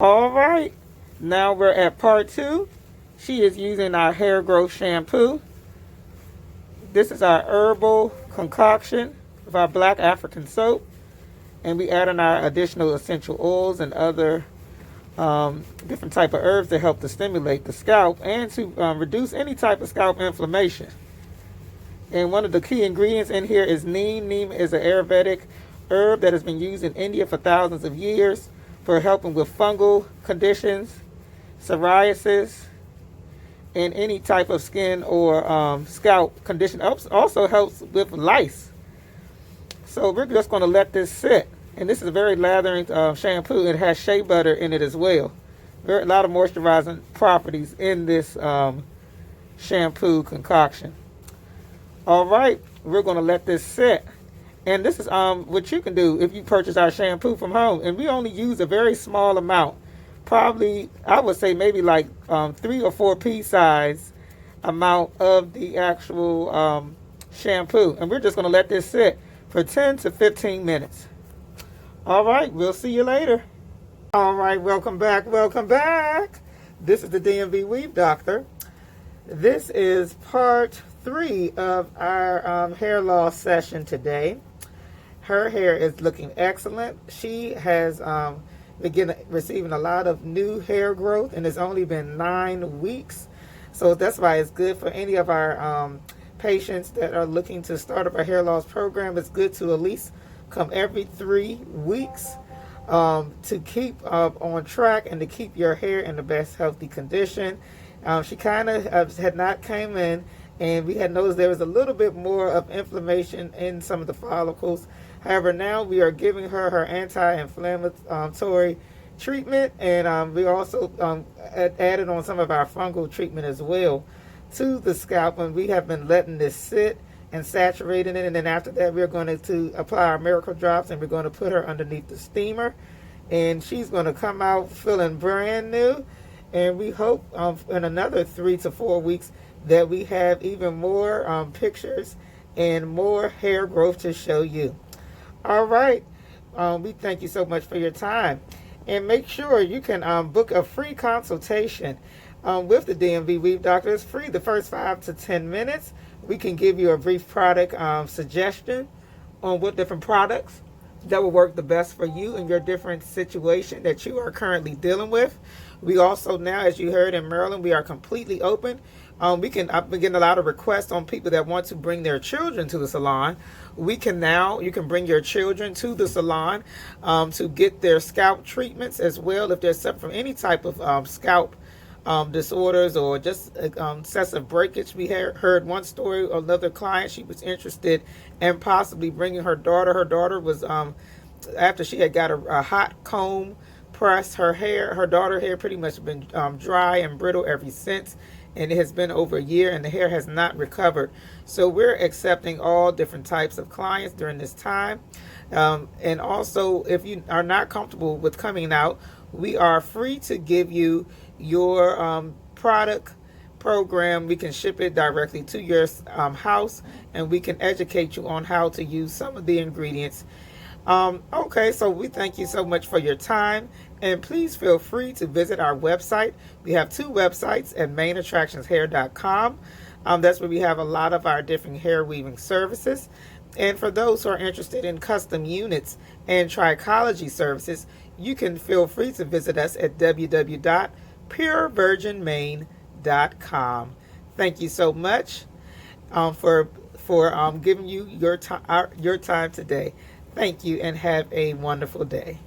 All right, now we're at part two. She is using our hair growth shampoo. This is our herbal concoction of our black African soap, and we add in our additional essential oils and other different type of herbs to help to stimulate the scalp and to reduce any type of scalp inflammation. And one of the key ingredients in here is neem. Neem is an Ayurvedic herb that has been used in India for thousands of years for helping with fungal conditions, psoriasis, and any type of skin or scalp condition. Also helps with lice. So we're just going to let this sit. And this is a very lathering shampoo. It has shea butter in it as well. A lot of moisturizing properties in this shampoo concoction. All right, we're going to let this sit. And this is what you can do if you purchase our shampoo from home. And we only use a very small amount. Probably, I would say maybe like 3 or 4 pea size amount of the actual shampoo. And we're just going to let this sit for 10 to 15 minutes. All right, we'll see you later. All right, welcome back, welcome back. This is the DMV Weave Doctor. This is part 3 of our hair loss session today. Her hair is looking excellent. She has begun receiving a lot of new hair growth, and it's only been 9 weeks. So that's why it's good for any of our patients that are looking to start up a hair loss program. It's good to at least come every 3 weeks to keep on track and to keep your hair in the best healthy condition. She kind of had not came in, and we had noticed there was a little bit more of inflammation in some of the follicles. However, now we are giving her anti-inflammatory treatment, and we also added on some of our fungal treatment as well to the scalp, and we have been letting this sit and saturating it. And then after that, we're going to apply our miracle drops, and we're going to put her underneath the steamer, and she's going to come out feeling brand new. And we hope in another 3 to 4 weeks that we have even more pictures and more hair growth to show you. All right, we thank you so much for your time, and make sure you can book a free consultation with the DMV Weave Doctor. It's free the first 5 to 10 minutes. We can give you a brief product suggestion on what different products that will work the best for you in your different situation that you are currently dealing with. We also now, as you heard, in Maryland, we are completely open. I've been getting a lot of requests on people that want to bring their children to the salon. You can bring your children to the salon to get their scalp treatments as well if they're suffering from any type of scalp disorders or just excessive breakage. We heard one story, another client, she was interested in possibly bringing her daughter. Her daughter was, after she had got a hot comb press, her daughter's hair pretty much been dry and brittle ever since. And it has been over a year, and the hair has not recovered. So we're accepting all different types of clients during this time. And also, if you are not comfortable with coming out, we are free to give you your product program. We can ship it directly to your house, and we can educate you on how to use some of the ingredients. Okay, so we thank you so much for your time, and please feel free to visit our website. We have 2 websites at mainattractionshair.com. That's where we have a lot of our different hair weaving services. And for those who are interested in custom units and trichology services, you can feel free to visit us at www.purevirginmaine.com. Thank you so much for giving you your time today. Thank you, and have a wonderful day.